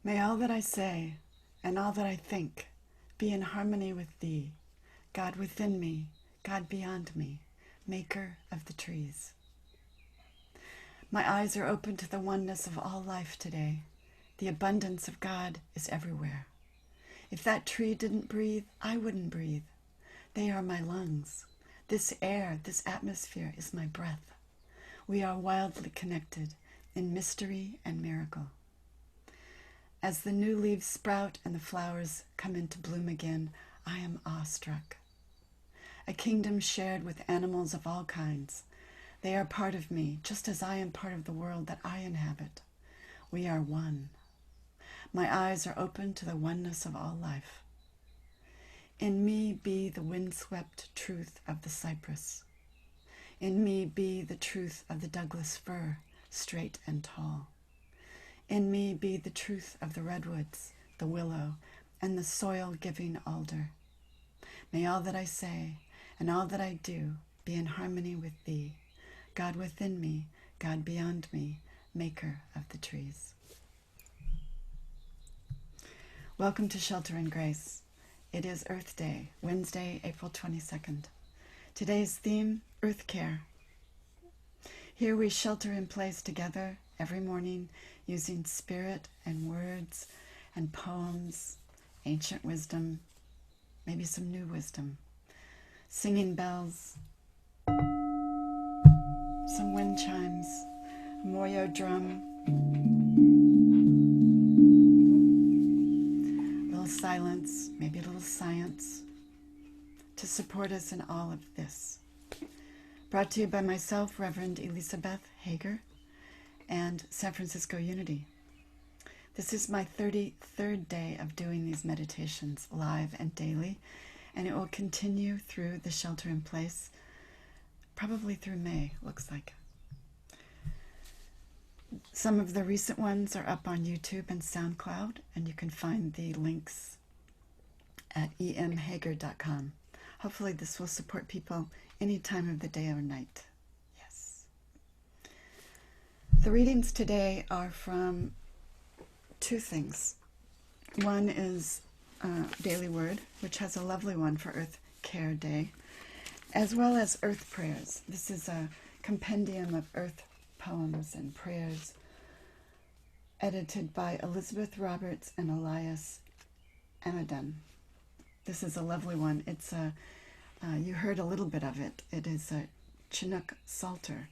May all that I say and all that I think be in harmony with Thee, God within me, God beyond me, Maker of the trees. My eyes are open to the oneness of all life today. The abundance of God is everywhere. If that tree didn't breathe, I wouldn't breathe. They are my lungs. This air, this atmosphere is my breath. We are wildly connected in mystery and miracle. As the new leaves sprout and the flowers come into bloom again, I am awestruck. A kingdom shared with animals of all kinds. They are part of me, just as I am part of the world that I inhabit. We are one. My eyes are open to the oneness of all life. In me be the windswept truth of the cypress. In me be the truth of the Douglas fir, straight and tall. In me be the truth of the redwoods, the willow, and the soil-giving alder. May all that I say and all that I do be in harmony with Thee, God within me, God beyond me, Maker of the trees. Welcome to Shelter and Grace. It is Earth Day, Wednesday, April 22nd. Today's theme, Earth Care. Here we shelter in place together every morning using spirit and words and poems, ancient wisdom, maybe some new wisdom, singing bells, some wind chimes, a moyo drum, a little silence, maybe a little science to support us in all of this. Brought to you by myself, Reverend Elizabeth Hager, and San Francisco Unity. This is my 33rd day of doing these meditations live and daily, and it will continue through the shelter in place, probably through May, looks like. Some of the recent ones are up on YouTube and SoundCloud, and you can find the links at emhager.com. Hopefully this will support people any time of the day or night. Yes. The readings today are from two things. One is Daily Word, which has a lovely one for Earth Care Day, as well as Earth Prayers. This is a compendium of Earth poems and prayers edited by Elizabeth Roberts and Elias Amadon. This is a lovely one. It's a, you heard a little bit of it. It is a Chinook Psalter,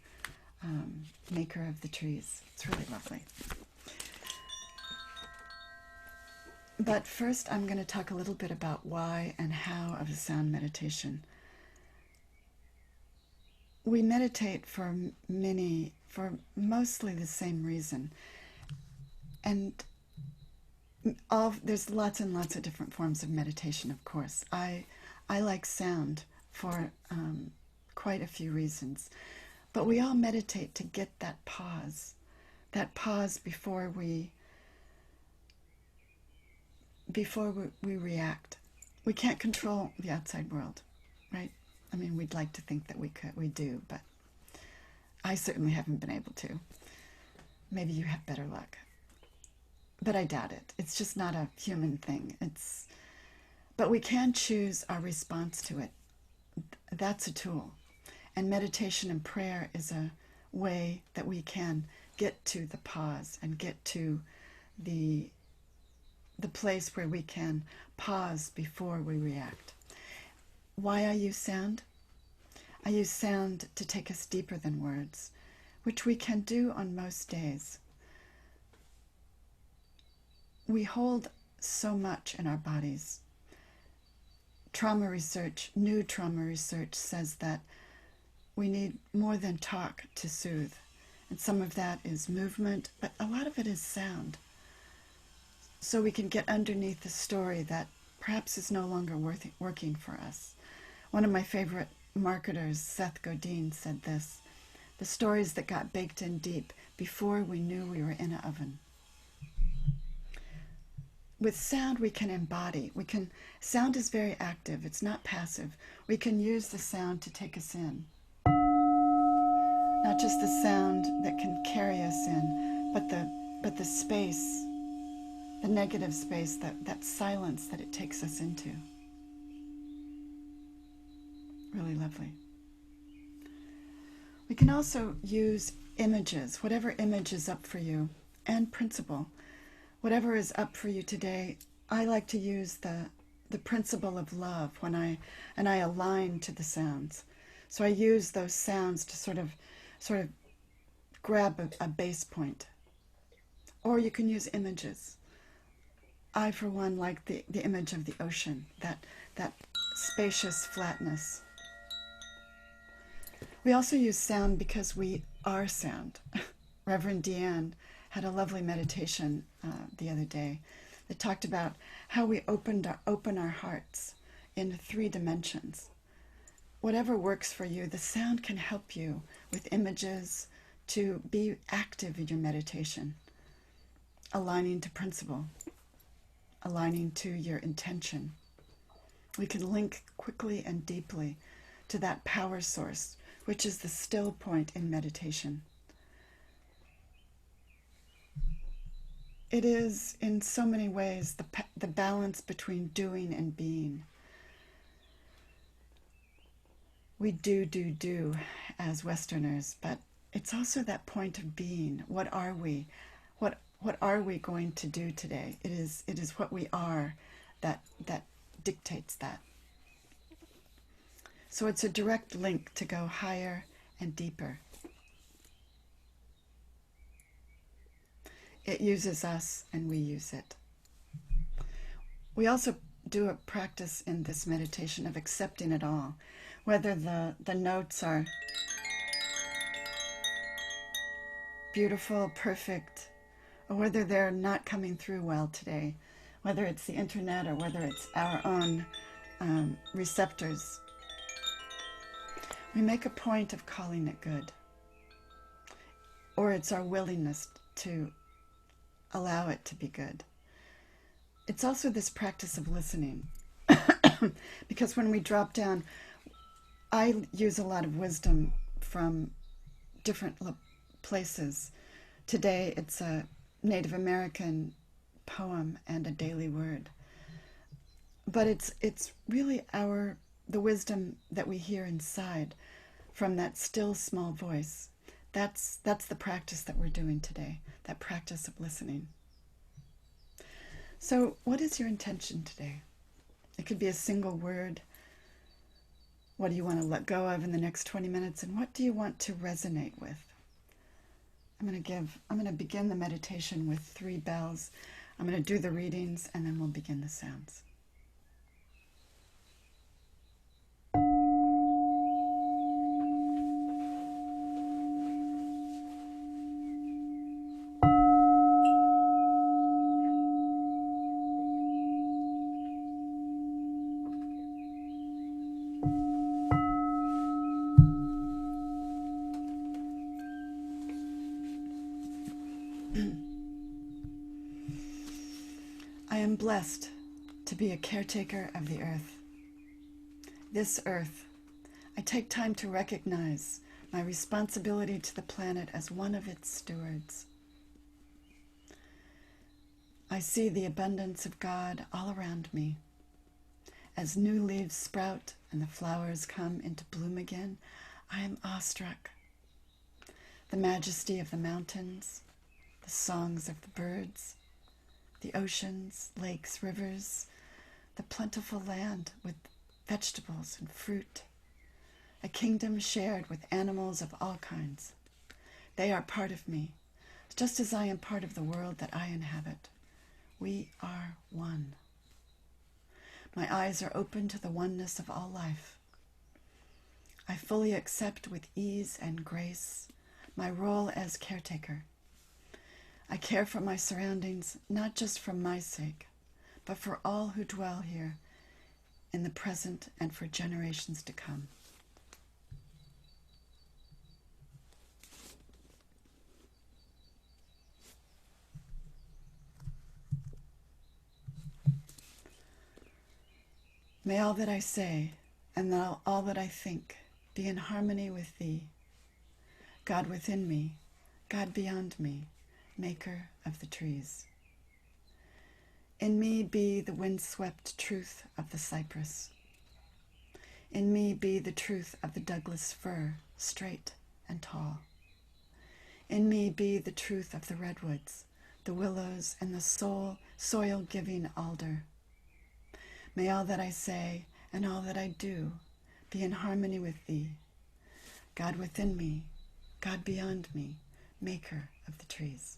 Maker of the Trees. It's really lovely. But first I'm going to talk a little bit about why and how of a sound meditation. We meditate for mostly the same reason. And there's lots and lots of different forms of meditation, of course. I like sound for quite a few reasons. But we all meditate to get that pause before we react. We can't control the outside world, right? I mean, we'd like to think that we do, but I certainly haven't been able to. Maybe you have better luck. But I doubt it. It's just not a human thing. But we can choose our response to it. That's a tool. And meditation and prayer is a way that we can get to the pause and get to the place where we can pause before we react. Why I use sound? I use sound to take us deeper than words, which we can do on most days. We hold so much in our bodies. New trauma research says that we need more than talk to soothe. And some of that is movement, but a lot of it is sound. So we can get underneath the story that perhaps is no longer working for us. One of my favorite marketers, Seth Godin, said this: the stories that got baked in deep before we knew we were in an oven. With sound, we can embody. Sound is very active. It's not passive. We can use the sound to take us in. Not just the sound that can carry us in, but the space the negative space, that silence that it takes us into. Really lovely. We can also use images, whatever image is up for you, and principle. Whatever is up for you today, I like to use the principle of love when I align to the sounds. So I use those sounds to sort of grab a base point. Or you can use images. I, for one, like the image of the ocean, that spacious flatness. We also use sound because we are sound. Reverend Deanne had a lovely meditation the other day that talked about how we open our hearts in 3 dimensions. Whatever works for you, the sound can help you with images to be active in your meditation, aligning to principle, aligning to your intention. We can link quickly and deeply to that power source, which is the still point in meditation. It is, in so many ways, the balance between doing and being. We do as Westerners, but it's also that point of being. What are we? What are we going to do today? It is what we are that dictates that. So it's a direct link to go higher and deeper. It uses us and we use it. We also do a practice in this meditation of accepting it all, whether the notes are beautiful, perfect, or whether they're not coming through well today, whether it's the internet or whether it's our own receptors. We make a point of calling it good, or it's our willingness to allow it to be good. It's also this practice of listening, because when we drop down, I use a lot of wisdom from different places. Today it's a Native American poem and a daily word, but it's really the wisdom that we hear inside from that still small voice. That's the practice that we're doing today, that practice of listening. So what is your intention today? It could be a single word. What do you want to let go of in the next 20 minutes? And what do you want to resonate with? I'm going to begin the meditation with 3 bells. I'm going to do the readings and then we'll begin the sounds. I am blessed to be a caretaker of the earth. This earth, I take time to recognize my responsibility to the planet as one of its stewards. I see the abundance of God all around me. As new leaves sprout and the flowers come into bloom again, I am awestruck. The majesty of the mountains, the songs of the birds, the oceans, lakes, rivers, the plentiful land with vegetables and fruit, a kingdom shared with animals of all kinds. They are part of me, just as I am part of the world that I inhabit. We are one. My eyes are open to the oneness of all life. I fully accept with ease and grace my role as caretaker. I care for my surroundings, not just for my sake, but for all who dwell here in the present and for generations to come. May all that I say and all that I think be in harmony with Thee, God within me, God beyond me, Maker of the trees. In me be the windswept truth of the cypress. In me be the truth of the Douglas fir, straight and tall. In me be the truth of the redwoods, the willows, and the soil-giving alder. May all that I say and all that I do be in harmony with thee, God within me, God beyond me, maker of the trees.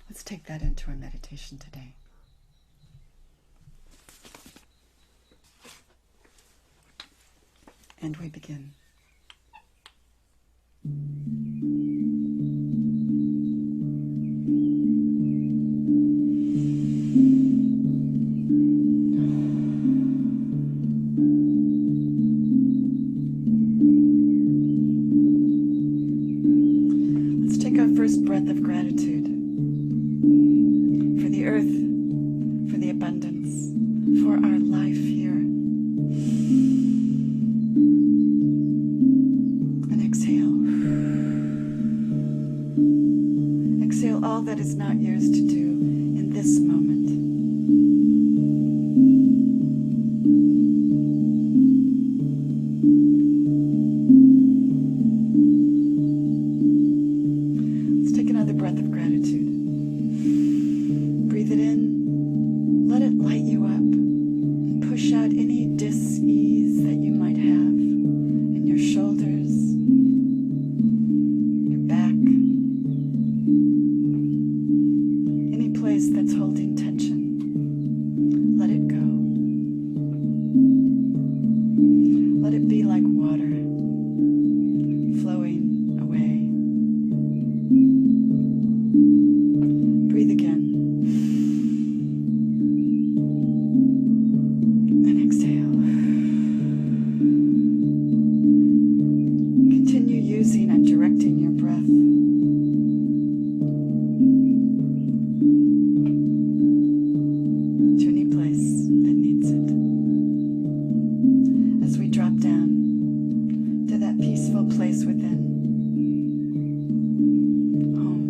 Let's take that into our meditation today. And we begin. Let's take our first breath of gratitude for the earth, for the abundance, for our life here. And exhale. Exhale all that is not yours to do in this moment. Let's take another breath of gratitude. Breathe it in, let it light you up, and push out any dis-ease that you might have in your shoulders, your back, any place that's holding tension. Let it go. Let it be like water, flowing away. Breathe again. Using and directing your breath. To any place that needs it. As we drop down to that peaceful place within. Home.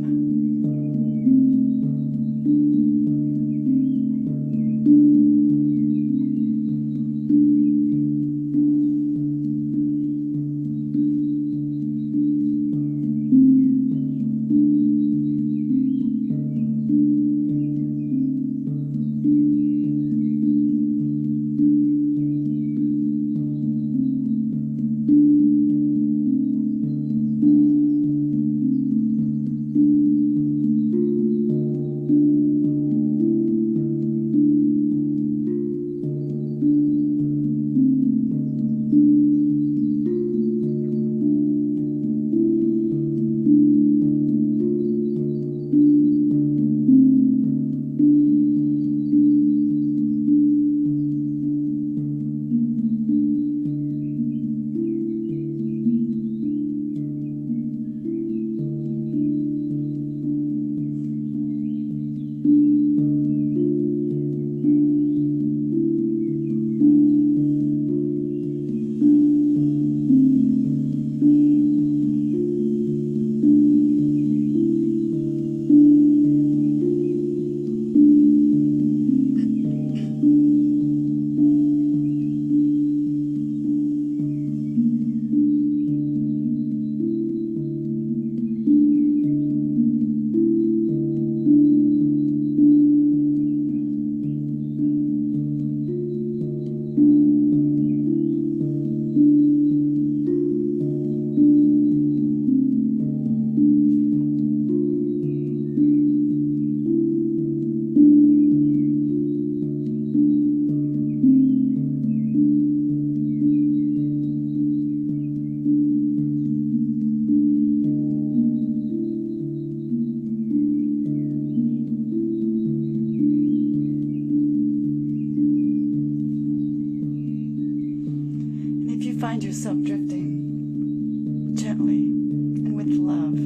Find yourself drifting gently and with love.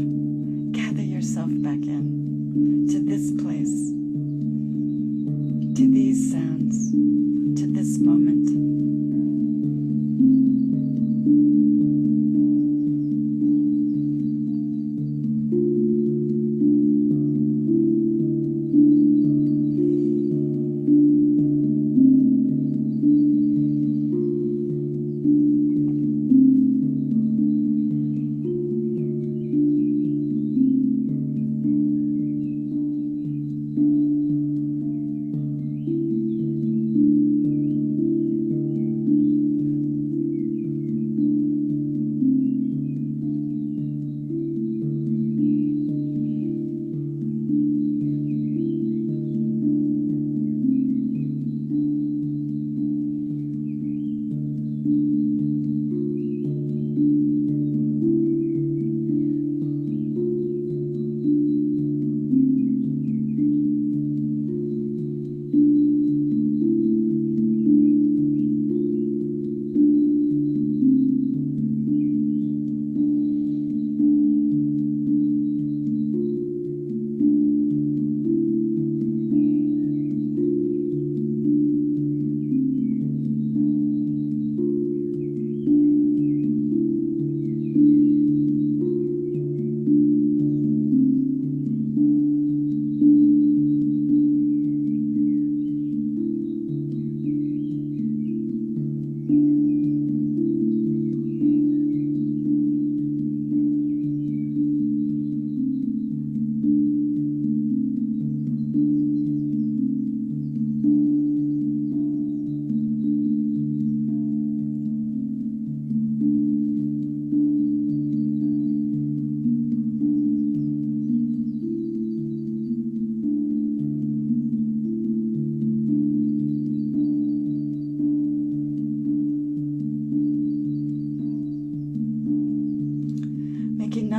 Gather yourself back in to this place, to these sounds, to this moment.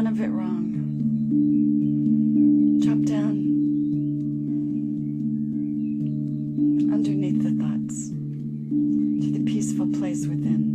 none of it wrong. Drop down underneath the thoughts to the peaceful place within.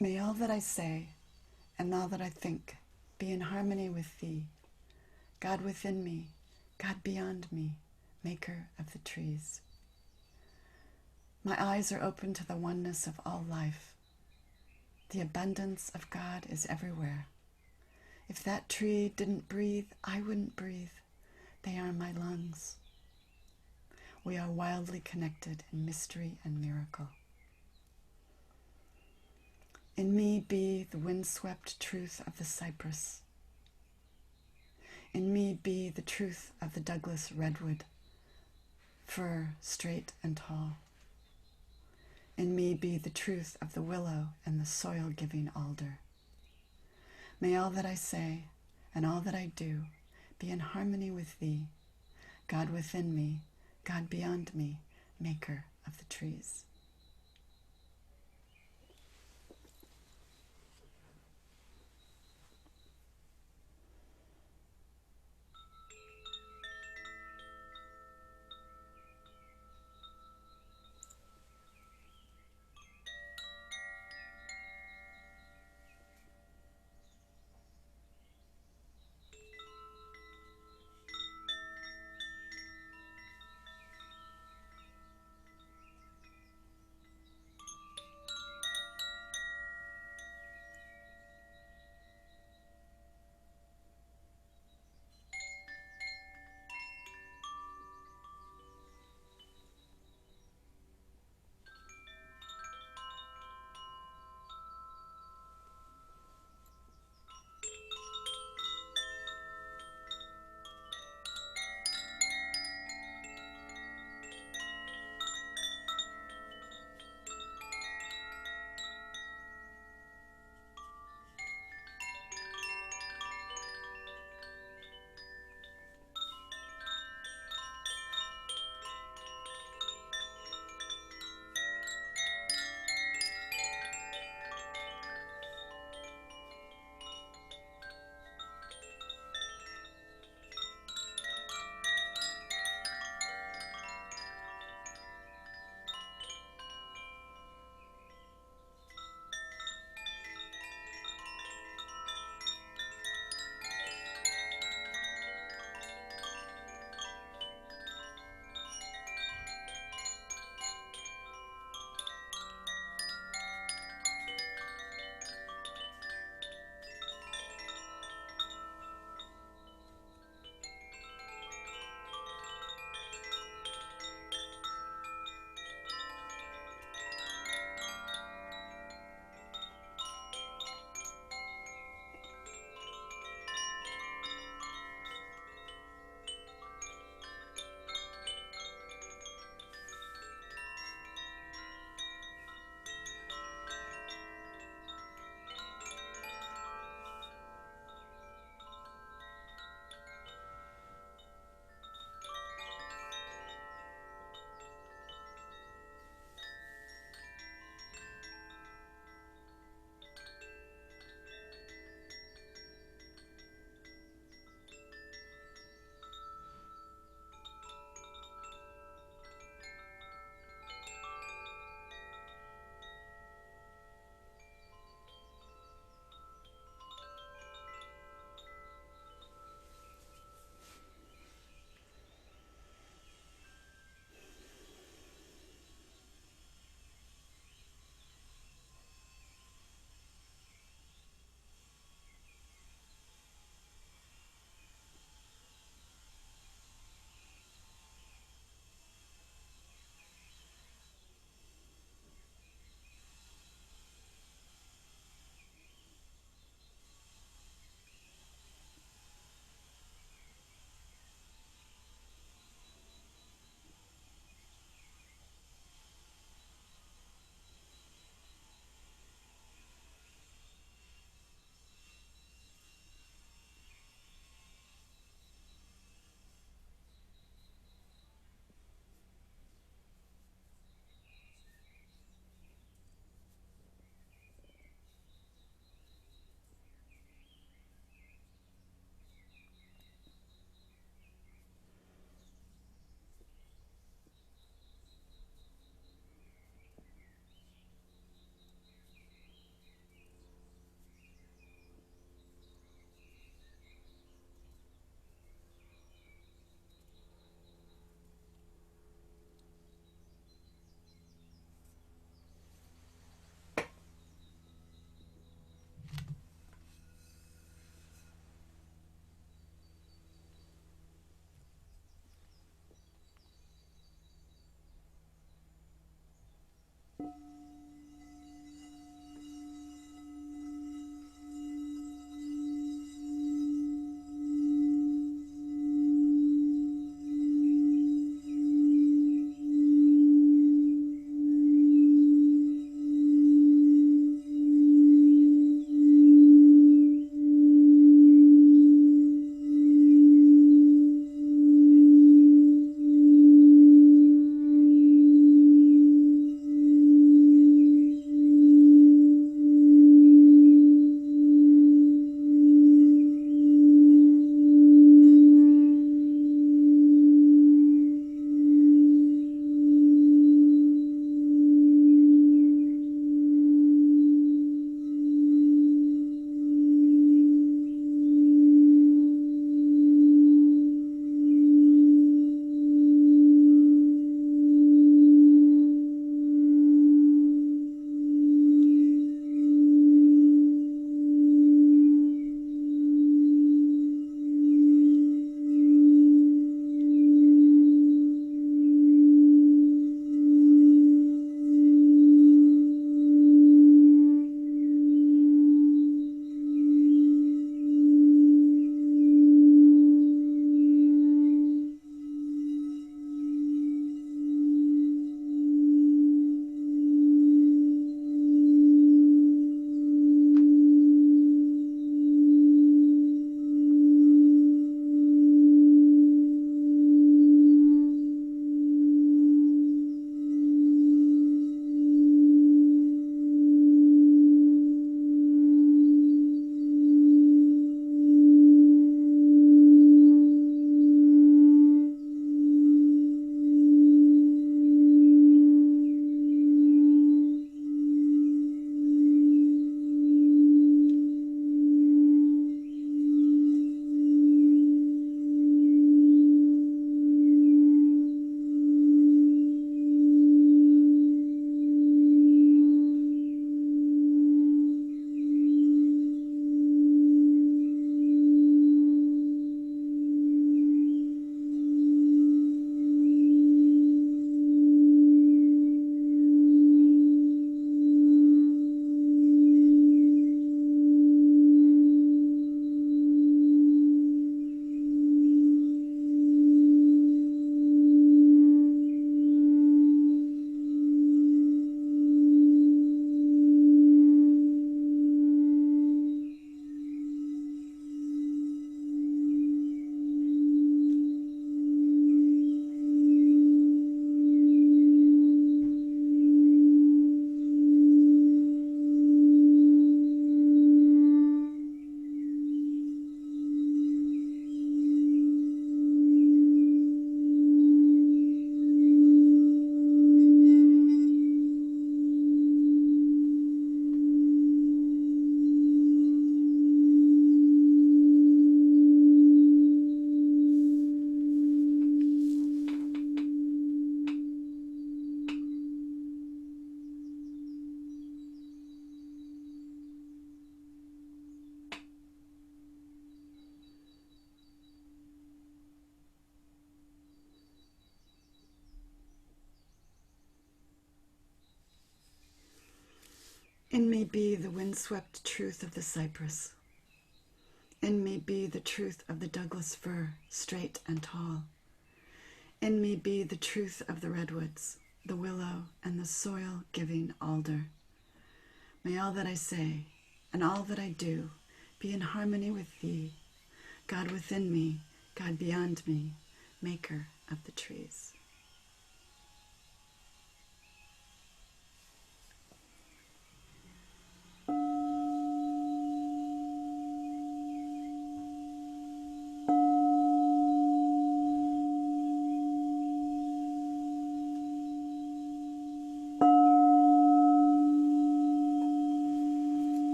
May all that I say and all that I think be in harmony with Thee, God within me, God beyond me, Maker of the trees. My eyes are open to the oneness of all life. The abundance of God is everywhere. If that tree didn't breathe, I wouldn't breathe. They are my lungs. We are wildly connected in mystery and miracle. In me be the windswept truth of the cypress. In me be the truth of the Douglas redwood, fir straight and tall. In me be the truth of the willow and the soil-giving alder. May all that I say and all that I do be in harmony with Thee, God within me, God beyond me, Maker of the trees. In me be the windswept truth of the cypress. In me be the truth of the Douglas fir, straight and tall. In me be the truth of the redwoods, the willow, and the soil-giving alder. May all that I say and all that I do be in harmony with thee, God within me, God beyond me, maker of the trees.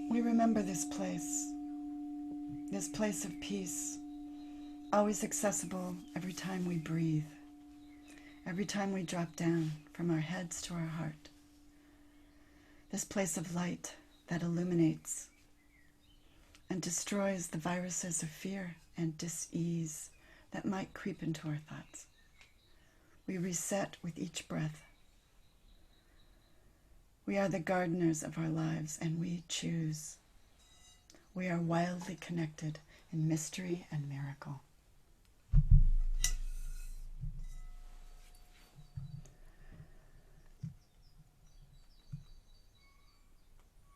We remember this place of peace, always accessible every time we breathe, every time we drop down from our heads to our heart. This place of light that illuminates and destroys the viruses of fear and dis-ease that might creep into our thoughts. We reset with each breath. We are the gardeners of our lives, and we choose. We are wildly connected in mystery and miracle.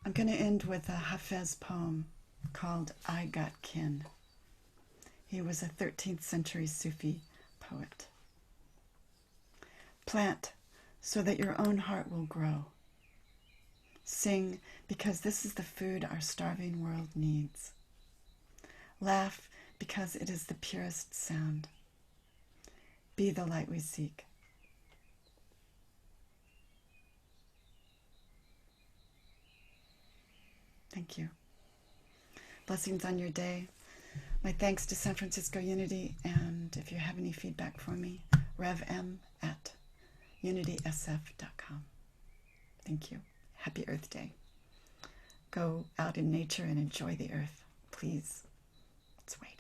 I'm going to end with a Hafez poem called I Got Kin. He was a 13th century Sufi poet. Plant so that your own heart will grow. Sing because this is the food our starving world needs. Laugh because it is the purest sound. Be the light we seek. Thank you. Blessings on your day. My thanks to San Francisco Unity, and if you have any feedback for me, revm@unitysf.com. Thank you. Happy Earth Day. Go out in nature and enjoy the earth, please. It's waiting.